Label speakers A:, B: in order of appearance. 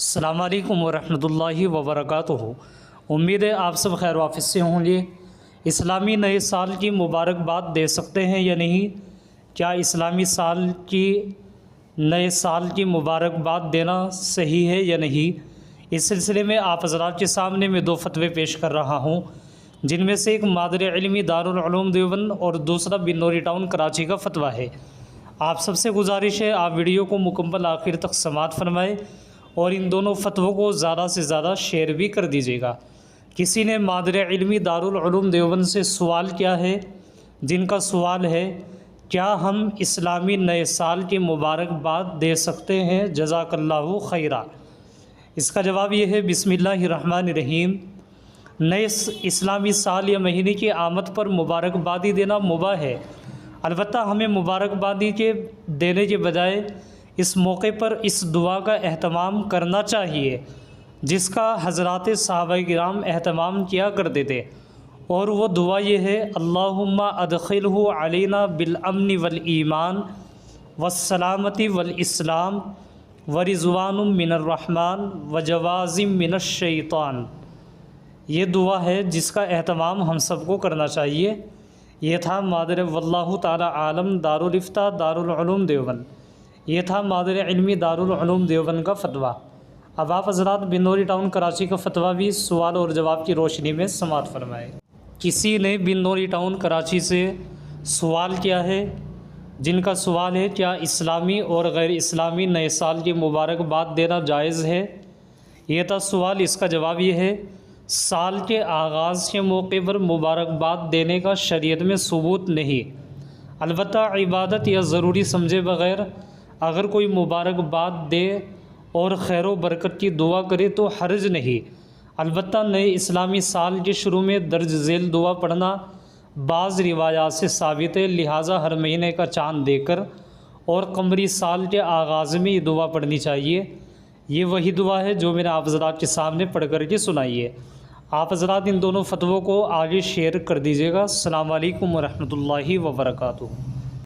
A: السلام علیکم ورحمۃ اللہ وبرکاتہ۔ امید ہے آپ سب خیر وافیت سے ہوں گے۔ اسلامی نئے سال کی مبارکباد دے سکتے ہیں یا نہیں؟ کیا اسلامی نئے سال کی مبارکباد دینا صحیح ہے یا نہیں؟ اس سلسلے میں آپ حضرات کے سامنے میں دو فتوے پیش کر رہا ہوں، جن میں سے ایک مادر علمی دارالعلوم دیوبند اور دوسرا بن نوری ٹاؤن کراچی کا فتویٰ ہے۔ آپ سب سے گزارش ہے آپ ویڈیو کو مکمل آخر تک سماعت فرمائیں اور ان دونوں فتووں کو زیادہ سے زیادہ شیئر بھی کر دیجیے گا۔ کسی نے مادر علمی دارالعلوم دیوبند سے سوال کیا ہے، جن کا سوال ہے کیا ہم اسلامی نئے سال کی مبارکباد دے سکتے ہیں؟ جزاک اللہ خیرہ۔ اس کا جواب یہ ہے بسم اللہ الرحمن الرحیم۔ نئے اسلامی سال یا مہینے کی آمد پر مبارکبادی دینا مباح ہے، البتہ ہمیں مبارکبادی دینے کے بجائے اس موقع پر اس دعا کا اہتمام کرنا چاہیے جس کا حضرات صحابہ کرام اہتمام کیا کرتے تھے، اور وہ دعا یہ ہے اللہم ادخلہ علینا بالامن والایمان والسلامتی والاسلام ورضوان من الرحمن وجوازم من الشیطان۔ یہ دعا ہے جس کا اہتمام ہم سب کو کرنا چاہیے۔ یہ تھا مادر واللہ تعالی عالم دارالفتاء دارالعلوم دیوبند، یہ تھا مادر علمی دارالعلوم دیوبند کا فتویٰ۔ اب آپ حضرات بن نوری ٹاؤن کراچی کا فتویٰ بھی سوال اور جواب کی روشنی میں سماعت فرمائے۔ کسی نے بن نوری ٹاؤن کراچی سے سوال کیا ہے، جن کا سوال ہے کیا اسلامی اور غیر اسلامی نئے سال کی مبارکباد دینا جائز ہے؟ یہ تھا سوال۔ اس کا جواب یہ ہے سال کے آغاز کے موقع پر مبارکباد دینے کا شریعت میں ثبوت نہیں، البتہ عبادت یا ضروری سمجھے بغیر اگر کوئی مبارکباد دے اور خیر و برکت کی دعا کرے تو حرج نہیں، البتہ نئے اسلامی سال کے شروع میں درج ذیل دعا پڑھنا بعض روایات سے ثابت ہے، لہٰذا ہر مہینے کا چاند دے کر اور قمری سال کے آغاز میں یہ دعا پڑھنی چاہیے۔ یہ وہی دعا ہے جو میں نے آپ حضرات کے سامنے پڑھ کر کے سنائی ہے۔ آپ حضرات ان دونوں فتووں کو آگے شیئر کر دیجیے گا۔ السلام علیکم ورحمۃ اللہ وبرکاتہ۔